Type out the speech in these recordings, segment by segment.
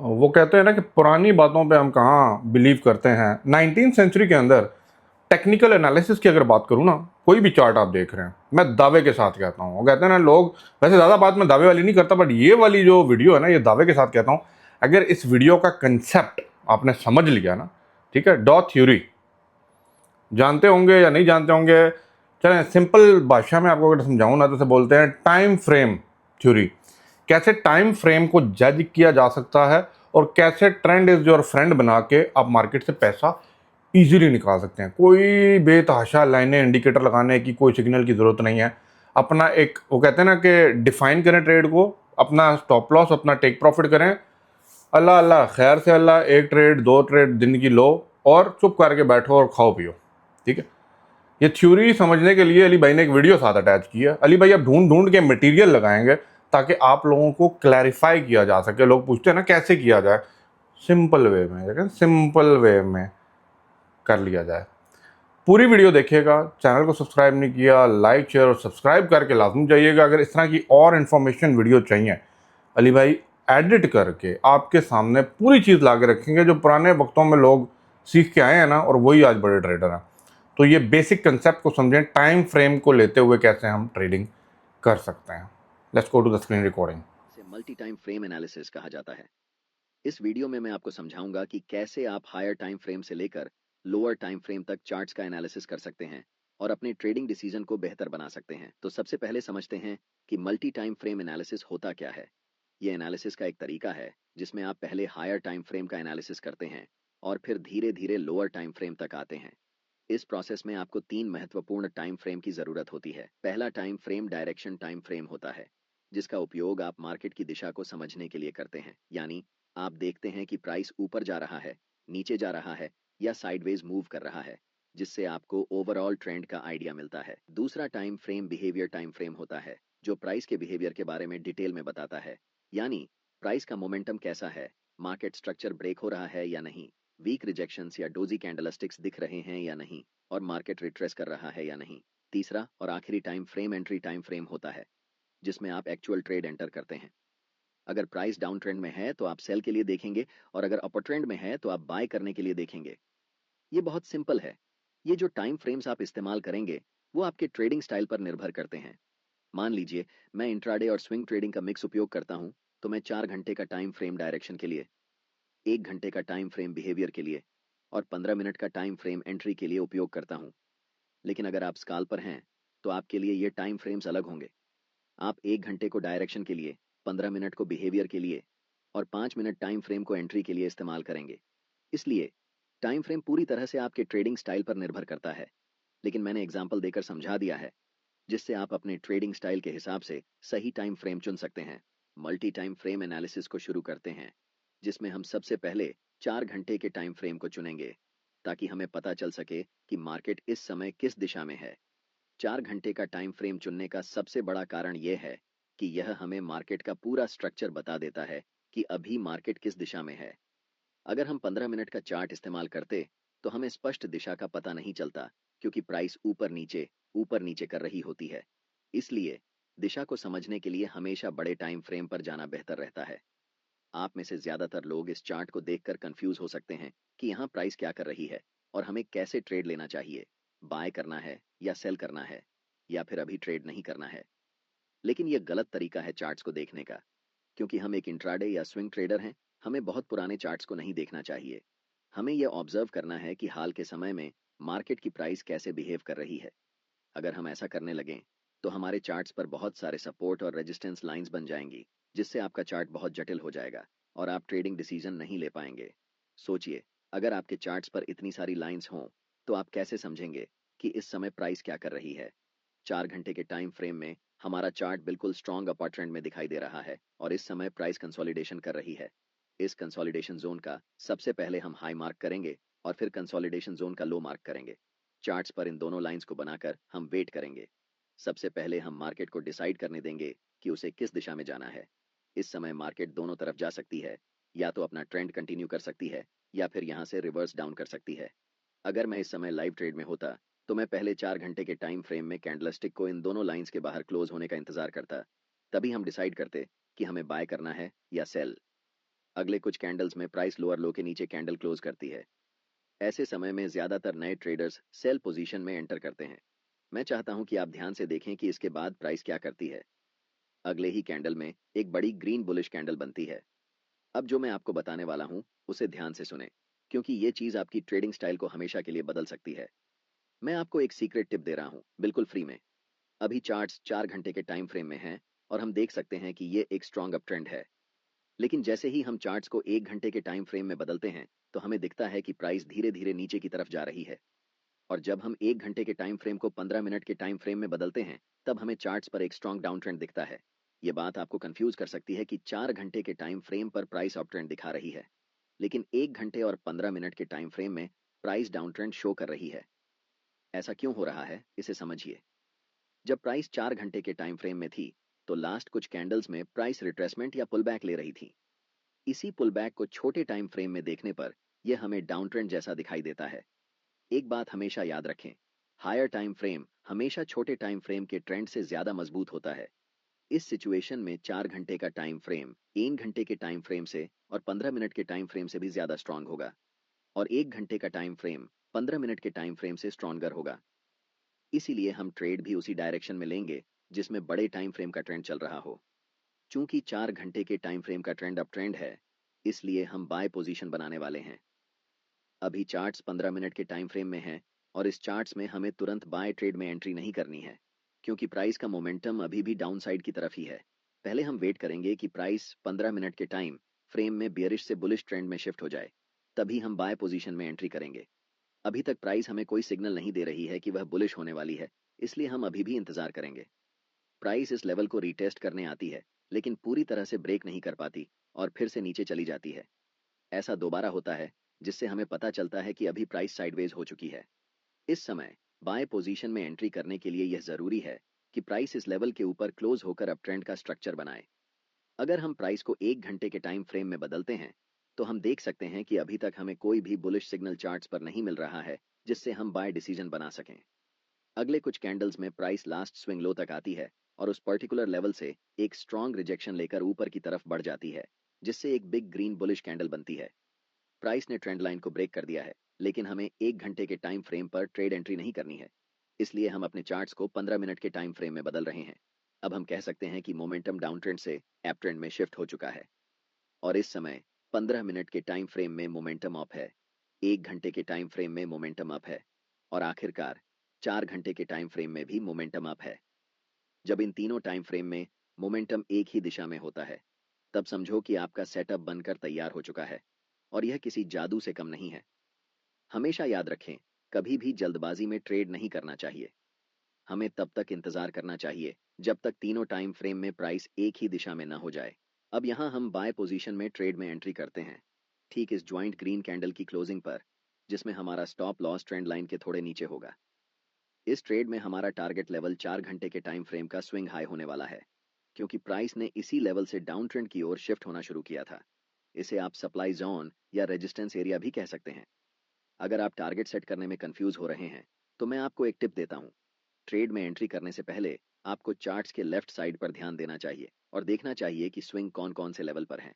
वो कहते हैं ना कि पुरानी बातों पे हम कहाँ बिलीव करते हैं। 19th सेंचुरी के अंदर टेक्निकल एनालिसिस की अगर बात करूँ ना, कोई भी चार्ट आप देख रहे हैं, मैं दावे के साथ कहता हूँ। वो कहते हैं ना लोग, वैसे ज़्यादा बात मैं दावे वाली नहीं करता, बट ये वाली जो वीडियो है ना, ये दावे के साथ कहता हूँ। अगर इस वीडियो का कंसेप्ट आपने समझ लिया ना, ठीक है, डॉ थ्योरी जानते होंगे या नहीं जानते होंगे, चलें सिंपल भाषा में आपको अगर समझाऊँ ना, तो उसे बोलते हैं टाइम फ्रेम थ्योरी। कैसे टाइम फ्रेम को जज किया जा सकता है और कैसे ट्रेंड इज योर फ्रेंड बना के आप मार्केट से पैसा इजीली निकाल सकते हैं। कोई बेतहाशा लाइनें इंडिकेटर लगाने की कोई सिग्नल की ज़रूरत नहीं है। अपना एक, वो कहते हैं ना कि डिफाइन करें ट्रेड को, अपना स्टॉप लॉस, अपना टेक प्रॉफिट करें, अल्लाह अल्लाह खैर से अल्लाह, एक ट्रेड दो ट्रेड दिन की लो और चुप करके बैठो और खाओ पियो। ठीक है, ये थ्योरी समझने के लिए अली भाई ने एक वीडियो साथ अटैच की है। अली भाई अब ढूंढ ढूंढ के मटेरियल लगाएंगे ताकि आप लोगों को क्लैरिफाई किया जा सके। लोग पूछते हैं ना कैसे किया जाए, सिंपल वे में, लेकिन सिंपल वे में कर लिया जाए। पूरी वीडियो देखिएगा। चैनल को सब्सक्राइब नहीं किया, लाइक शेयर और सब्सक्राइब करके लाजमी जाइएगा। अगर इस तरह की और इन्फॉर्मेशन वीडियो चाहिए, अली भाई एडिट करके आपके सामने पूरी चीज़ ला के रखेंगे जो पुराने वक्तों में लोग सीख के आए हैं ना, और वही आज बड़े ट्रेडर हैं। तो ये बेसिक कंसेप्ट को समझें, टाइम फ्रेम को लेते हुए कैसे हम ट्रेडिंग कर सकते हैं। Let's go to the screen recording. से मल्टी टाइम फ्रेम एनालिसिस कहा जाता है। इस वीडियो में मैं आपको समझाऊंगा कि कैसे आप हायर टाइम फ्रेम से लेकर लोअर टाइम फ्रेम तक चार्ट्स का एनालिसिस कर सकते हैं और अपने ट्रेडिंग डिसीजन को बेहतर बना सकते हैं। तो सबसे पहले समझते हैं कि मल्टी टाइम फ्रेम एनालिसिस होता क्या है। यह एनालिसिस का एक तरीका है जिसमें आप पहले हायर टाइम फ्रेम का एनालिसिस करते हैं और फिर धीरे धीरे लोअर टाइम फ्रेम तक आते हैं। इस प्रोसेस में आपको तीन महत्वपूर्ण टाइम फ्रेम की जरूरत होती है। पहला time frame direction time frame होता है, जिसका उपयोग आप मार्केट की दिशा को समझने के लिए करते हैं। यानी आप देखते हैं कि प्राइस ऊपर जा रहा है, नीचे जा रहा है या साइडवेज मूव कर रहा है, जिससे आपको ओवरऑल ट्रेंड का आइडिया मिलता है। दूसरा time frame behaviour time frame होता है, जो प्राइस के बिहेवियर के बारे में डिटेल में बताता है। यानी प्राइस का मोमेंटम कैसा है, मार्केट स्ट्रक्चर ब्रेक हो रहा है या नहीं, वीक रिजेक्शंस या डोजी कैंडलस्टिक्स दिख रहे हैं या नहीं, और मार्केट रिट्रेस कर रहा है या नहीं। तीसरा और आखिरी time frame entry time frame होता है, जिसमें आप एक्चुअल ट्रेड एंटर करते हैं। अगर प्राइस डाउन ट्रेंड में है तो आप सेल के लिए देखेंगे और अगर अपर ट्रेंड में है तो आप बाय करने के लिए देखेंगे। ये बहुत सिंपल है। ये जो टाइम फ्रेम्स आप इस्तेमाल करेंगे वो आपके ट्रेडिंग स्टाइल पर निर्भर करते हैं। मान लीजिए मैं इंट्राडे और स्विंग ट्रेडिंग का मिक्स उपयोग करता हूं, तो मैं 4 घंटे का टाइम फ्रेम डायरेक्शन के लिए, 1 घंटे का टाइम फ्रेम बिहेवियर के लिए और 15 मिनट का टाइम फ्रेम एंट्री के लिए उपयोग करता हूं। लेकिन अगर आप स्काल्पर हैं तो आपके लिए ये टाइम फ्रेम्स अलग होंगे। आप 1 घंटे को डायरेक्शन के लिए, 15 मिनट को बिहेवियर के लिए और 5 मिनट टाइम फ्रेम को एंट्री के लिए इस्तेमाल करेंगे। इसलिए टाइम फ्रेम पूरी तरह से आपके ट्रेडिंग स्टाइल पर निर्भर करता है, लेकिन मैंने एग्जाम्पल देकर समझा दिया है, जिससे आप अपने ट्रेडिंग स्टाइल के हिसाब से सही टाइम फ्रेम चुन सकते हैं। मल्टी टाइम फ्रेम एनालिसिस को शुरू करते हैं, जिसमें हम सबसे पहले 4 घंटे के टाइम फ्रेम को चुनेंगे, ताकि हमें पता चल सके कि मार्केट इस समय किस दिशा में है। 4 घंटे का टाइम फ्रेम चुनने का सबसे बड़ा कारण यह है कि यह हमें मार्केट का पूरा स्ट्रक्चर बता देता है कि अभी मार्केट किस दिशा में है। अगर हम 15 मिनट का चार्ट इस्तेमाल करते तो हमें स्पष्ट दिशा का पता नहीं चलता, क्योंकि प्राइस ऊपर नीचे कर रही होती है। इसलिए दिशा को समझने के लिए हमेशा बड़े टाइम फ्रेम पर जाना बेहतर रहता है। आप में से ज्यादातर लोग इस चार्ट को देखकर कंफ्यूज हो सकते हैं कि यहाँ प्राइस क्या कर रही है और हमें कैसे ट्रेड लेना चाहिए, बाय करना है या सेल करना है, या फिर अभी ट्रेड नहीं करना है। लेकिन यह गलत तरीका है चार्ट्स को देखने का, क्योंकि हम एक इंट्राडे या स्विंग ट्रेडर हैं। हमें बहुत पुराने चार्ट्स को नहीं देखना चाहिए। हमें यह ऑब्जर्व करना है कि हाल के समय में मार्केट की प्राइस कैसे बिहेव कर रही है। अगर हम ऐसा करने लगें तो हमारे चार्ट्स पर बहुत सारे सपोर्ट और रेजिस्टेंस लाइंस बन जाएंगी, जिससे आपका चार्ट बहुत जटिल हो जाएगा और आप ट्रेडिंग डिसीजन नहीं ले पाएंगे। सोचिए, अगर आपके चार्ट्स पर इतनी सारी लाइंस हों तो आप कैसे समझेंगे कि इस समय प्राइस क्या कर रही है। 4 घंटे के टाइम फ्रेम में हमारा चार्ट बिल्कुल स्ट्रॉन्ग अपर ट्रेंड में दिखाई दे रहा है और इस समय प्राइस कंसोलिडेशन कर रही है। इस कंसोलिडेशन जोन का सबसे पहले हम हाई मार्क करेंगे और फिर कंसोलिडेशन जोन का लो मार्क करेंगे। चार्ट्स पर इन दोनों लाइंस को बनाकर हम वेट करेंगे। सबसे पहले हम मार्केट को डिसाइड करने देंगे कि उसे किस दिशा में जाना है। इस समय मार्केट दोनों तरफ जा सकती है, या तो अपना ट्रेंड कंटिन्यू कर सकती है या फिर यहाँ से रिवर्स डाउन कर सकती है। अगर मैं इस समय लाइव ट्रेड में होता तो मैं पहले 4 घंटे के टाइम फ्रेम में कैंडलस्टिक को इन दोनों लाइंस के बाहर क्लोज होने का इंतजार करता। तभी हम डिसाइड करते कि हमें बाय करना है या सेल। अगले कुछ कैंडल्स में प्राइस लोअर लो के नीचे कैंडल क्लोज करती है। ऐसे समय में ज्यादातर नए ट्रेडर्स सेल पोजीशन में एंटर करते हैं। मैं चाहता हूं कि आप ध्यान से देखें कि इसके बाद प्राइस क्या करती है। अगले ही कैंडल में एक बड़ी ग्रीन बुलिश कैंडल बनती है। अब जो मैं आपको बताने वाला हूं उसे ध्यान से सुने, क्योंकि ये चीज आपकी ट्रेडिंग स्टाइल को हमेशा के लिए बदल सकती है। मैं आपको एक सीक्रेट टिप दे रहा हूं, बिल्कुल फ्री में। अभी चार्ट्स 4 घंटे के टाइम फ्रेम में हैं और हम देख सकते हैं कि ये एक स्ट्रांग अप ट्रेंड है। लेकिन जैसे ही हम चार्ट्स को 1 घंटे के टाइम फ्रेम में बदलते हैं तो हमें दिखता है कि प्राइस धीरे धीरे नीचे की तरफ जा रही है। और जब हम 1 घंटे के टाइम फ्रेम को 15 मिनट के टाइम फ्रेम में बदलते हैं तब हमें चार्ट्स पर एक स्ट्रांग डाउन ट्रेंड दिखता है। ये बात आपको कंफ्यूज कर सकती है कि 4 घंटे के टाइम फ्रेम पर प्राइस अप ट्रेंड दिखा रही है, लेकिन 1 घंटे और 15 मिनट के टाइम फ्रेम में प्राइस डाउन ट्रेंड शो कर रही है। ऐसा क्यों हो रहा है, इसे समझिए। जब प्राइस 4 घंटे के टाइम फ्रेम में थी तो लास्ट कुछ कैंडल्स में प्राइस रिट्रेसमेंट या पुलबैक ले रही थी। इसी पुलबैक को छोटे टाइम फ्रेम में देखने पर यह हमें डाउन ट्रेंड जैसा दिखाई देता है। एक बात हमेशा याद रखें, हायर टाइम फ्रेम हमेशा छोटे टाइम फ्रेम के ट्रेंड से ज्यादा मजबूत होता है। इस सिचुएशन में 4 घंटे का टाइम फ्रेम 1 घंटे के टाइम फ्रेम से और 15 मिनट के टाइम फ्रेम से भी ज्यादा स्ट्रांग होगा, और 1 घंटे का टाइम फ्रेम 15 मिनट के टाइम फ्रेम से स्ट्रॉन्गर होगा। इसीलिए हम ट्रेड भी उसी डायरेक्शन में लेंगे जिसमें बड़े टाइम फ्रेम का ट्रेंड चल रहा हो। चूंकि 4 घंटे के टाइम फ्रेम का ट्रेंड अप ट्रेंड है, इसलिए हम बाय पोजीशन बनाने वाले हैं। अभी चार्ट्स 15 मिनट के टाइम फ्रेम में हैं और इस चार्ट्स में हमें तुरंत बाय ट्रेड में एंट्री नहीं करनी है, क्योंकि प्राइस का मोमेंटम अभी भी डाउन साइड की तरफ ही है। पहले हम वेट करेंगे कि प्राइस 15 मिनट के टाइम फ्रेम में बियरिश से बुलिश ट्रेंड में शिफ्ट हो जाए, तभी हम बाय पोजीशन में एंट्री करेंगे। अभी तक प्राइस हमें कोई सिग्नल नहीं दे रही है कि वह बुलिश होने वाली है, इसलिए हम अभी भी इंतजार करेंगे। प्राइस इस लेवल को रीटेस्ट करने आती है, लेकिन पूरी तरह से ब्रेक नहीं कर पाती और फिर से नीचे चली जाती है। ऐसा दोबारा होता है, जिससे हमें पता चलता है कि अभी प्राइस साइडवेज हो चुकी है। इस समय बाय पोजीशन में एंट्री करने के लिए यह जरूरी है कि प्राइस इस लेवल के ऊपर क्लोज होकर अप ट्रेंड का स्ट्रक्चर बनाए। अगर हम प्राइस को 1 घंटे के टाइम फ्रेम में बदलते हैं तो हम देख सकते हैं कि अभी तक हमें कोई भी बुलिश सिग्नल चार्ट्स पर नहीं मिल रहा है जिससे हम बाय डिसीजन बना सकें। अगले कुछ कैंडल्स में प्राइस लास्ट स्विंग लो तक आती है और उस पर्टिकुलर लेवल से एक स्ट्रॉन्ग रिजेक्शन लेकर ऊपर की तरफ बढ़ जाती है, जिससे एक बिग ग्रीन बुलिश कैंडल बनती है। प्राइस ने ट्रेंड लाइन को ब्रेक कर दिया है, लेकिन हमें 1 घंटे के टाइम फ्रेम पर ट्रेड एंट्री नहीं करनी है, इसलिए हम अपने चार्ट्स को 15 मिनट के टाइम फ्रेम में बदल रहे हैं। अब हम कह सकते हैं कि मोमेंटम डाउन ट्रेंड से अप ट्रेंड में शिफ्ट हो चुका है और इस समय 15 मिनट के टाइम फ्रेम में मोमेंटम अप है, 1 घंटे के टाइम फ्रेम में मोमेंटम अप है और आखिरकार 4 घंटे के टाइम फ्रेम में भी मोमेंटम अप है। जब इन तीनों टाइम फ्रेम में मोमेंटम एक ही दिशा में होता है, तब समझो कि आपका सेटअप बनकर तैयार हो चुका है और यह किसी जादू से कम नहीं है। हमेशा याद रखें, कभी भी जल्दबाजी में ट्रेड नहीं करना चाहिए। हमें तब तक इंतजार करना चाहिए जब तक तीनों टाइम फ्रेम में प्राइस एक ही दिशा में न हो जाए। अब यहाँ हम बाय पोजीशन में ट्रेड में एंट्री करते हैं, ठीक इस ज्वाइंट ग्रीन कैंडल की क्लोजिंग पर, जिसमें हमारा स्टॉप लॉस ट्रेंड लाइन के थोड़े नीचे होगा। इस ट्रेड में हमारा टारगेट लेवल 4 घंटे के टाइम फ्रेम का स्विंग हाई होने वाला है, क्योंकि प्राइस ने इसी लेवल से डाउन ट्रेंड की ओर शिफ्ट होना शुरू किया था। इसे आप सप्लाई जोन या रेजिस्टेंस एरिया भी कह सकते हैं। अगर आप टारगेट सेट करने में कंफ्यूज हो रहे हैं तो मैं आपको एक टिप देता हूँ। ट्रेड में एंट्री करने से पहले आपको चार्ट्स के लेफ्ट साइड पर ध्यान देना चाहिए और देखना चाहिए कि स्विंग कौन कौन से लेवल पर है।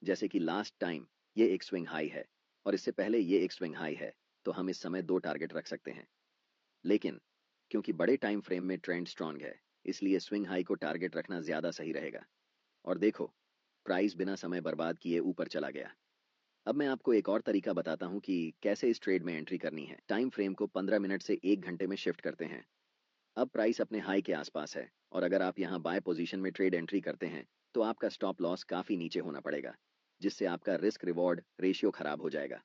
जैसे कि लास्ट टाइम ये एक स्विंग हाई है और इससे पहले ये एक स्विंग हाई है, तो हम इस समय दो टारगेट रख सकते हैं। लेकिन क्योंकि बड़े टाइम फ्रेम में ट्रेंड स्ट्रांग है, इसलिए स्विंग हाई को टारगेट रखना ज्यादा सही रहेगा। और देखो, प्राइस बिना समय बर्बाद किए ऊपर चला गया। अब मैं आपको एक और तरीका बताता हूं कि कैसे इस ट्रेड में एंट्री करनी है। टाइम फ्रेम को 15 मिनट से 1 घंटे में शिफ्ट करते हैं। अब प्राइस अपने हाई के आसपास है और अगर आप यहां बाय पोजीशन में ट्रेड एंट्री करते हैं तो आपका स्टॉप लॉस काफी नीचे होना पड़ेगा, जिससे आपका रिस्क रिवॉर्ड रेशियो खराब हो जाएगा।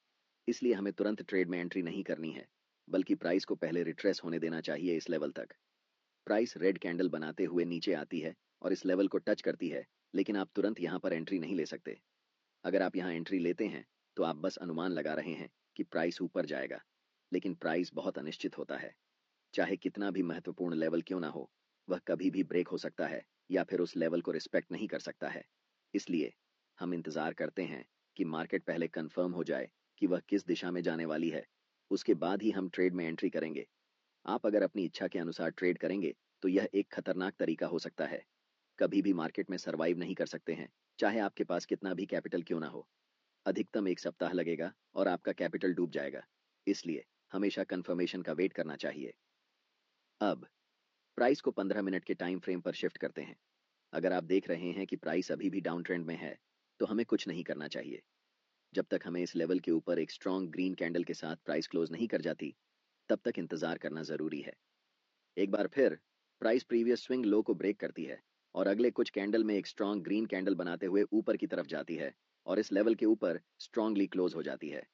इसलिए हमें तुरंत ट्रेड में एंट्री नहीं करनी है, बल्कि प्राइस को पहले रिट्रेस होने देना चाहिए इस लेवल तक। प्राइस रेड कैंडल बनाते हुए नीचे आती है और इस लेवल को टच करती है, लेकिन आप तुरंत यहां पर एंट्री नहीं ले सकते। अगर आप यहां एंट्री लेते हैं तो आप बस अनुमान लगा रहे हैं कि प्राइस ऊपर जाएगा, लेकिन प्राइस बहुत अनिश्चित होता है। चाहे कितना भी महत्वपूर्ण लेवल क्यों ना हो, वह कभी भी ब्रेक हो सकता है या फिर उस लेवल को रिस्पेक्ट नहीं कर सकता है। इसलिए हम इंतजार करते हैं कि मार्केट पहले कंफर्म हो जाए कि वह किस दिशा में जाने वाली है, उसके बाद ही हम ट्रेड में एंट्री करेंगे। आप अगर अपनी इच्छा के अनुसार ट्रेड करेंगे तो यह एक खतरनाक तरीका हो सकता है। कभी भी मार्केट में सरवाइव नहीं कर सकते हैं, चाहे आपके पास कितना भी कैपिटल क्यों ना हो। अधिकतम 1 सप्ताह लगेगा और आपका कैपिटल डूब जाएगा। इसलिए हमेशा कंफर्मेशन का वेट करना चाहिए। अब प्राइस को 15 मिनट के टाइम फ्रेम पर शिफ्ट करते हैं। अगर आप देख रहे हैं कि प्राइस अभी भी डाउन ट्रेंड में है, तो हमें कुछ नहीं करना चाहिए। जब तक हमें इस लेवल के ऊपर एक स्ट्रॉन्ग ग्रीन कैंडल के साथ प्राइस क्लोज नहीं कर जाती, तब तक इंतजार करना जरूरी है। एक बार फिर प्राइस प्रीवियस स्विंग लो को ब्रेक करती है और अगले कुछ कैंडल में एक स्ट्रॉन्ग ग्रीन कैंडल बनाते हुए ऊपर की तरफ जाती है और इस लेवल के ऊपर स्ट्रांगली क्लोज हो जाती है।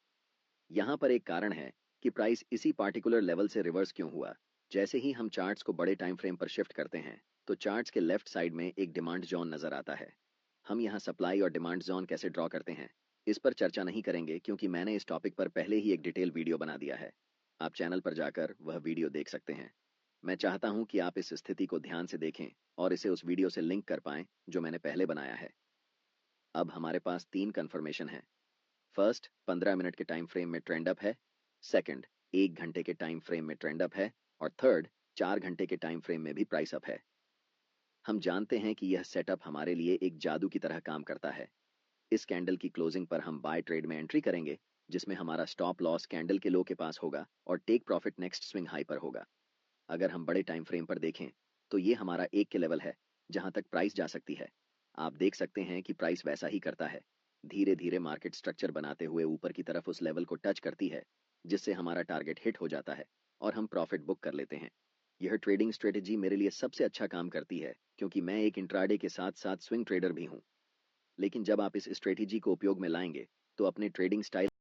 यहाँ पर एक कारण है कि प्राइस इसी पार्टिकुलर लेवल से रिवर्स क्यों हुआ। जैसे ही हम चार्ट्स को बड़े टाइम फ्रेम पर शिफ्ट करते हैं, तो चार्ट्स के लेफ्ट साइड में एक डिमांड जोन नजर आता है। हम यहाँ सप्लाई और डिमांड जोन कैसे ड्रॉ करते हैं, इस पर चर्चा नहीं करेंगे क्योंकि मैंने इस टॉपिक पर पहले ही एक डिटेल वीडियो बना दिया है। आप चैनल पर जाकर वह वीडियो देख सकते हैं। मैं चाहता हूं कि आप इस स्थिति को ध्यान से देखें और इसे उस वीडियो से लिंक कर पाएं जो मैंने पहले बनाया है। अब हमारे पास 3 कंफर्मेशन है। फर्स्ट, 15 मिनट के टाइम फ्रेम में ट्रेंड अप है। सेकंड, 1 घंटे के टाइम फ्रेम में ट्रेंड अप है। और थर्ड, 4 घंटे के टाइम फ्रेम में भी प्राइस अप है। हम जानते हैं कि यह सेटअप हमारे लिए एक जादू की तरह काम करता है। इस कैंडल की क्लोजिंग पर हम बाय ट्रेड में एंट्री करेंगे, जिसमें हमारा स्टॉप लॉस कैंडल के लो के पास होगा और take profit next swing high पर होगा। अगर हम बड़े टाइम फ्रेम पर देखें, तो ये हमारा एक के लेवल है जहां तक प्राइस जा सकती है। आप देख सकते हैं कि प्राइस वैसा ही करता है, धीरे धीरे मार्केट स्ट्रक्चर बनाते हुए ऊपर की तरफ उस लेवल को टच करती है, जिससे हमारा टारगेट हिट हो जाता है और हम प्रॉफिट बुक कर लेते हैं। यह ट्रेडिंग स्ट्रेटेजी मेरे लिए सबसे अच्छा काम करती है क्योंकि मैं एक इंट्राडे के साथ साथ स्विंग ट्रेडर भी हूँ। लेकिन जब आप इस स्ट्रेटेजी को उपयोग में लाएंगे, तो अपने ट्रेडिंग स्टाइल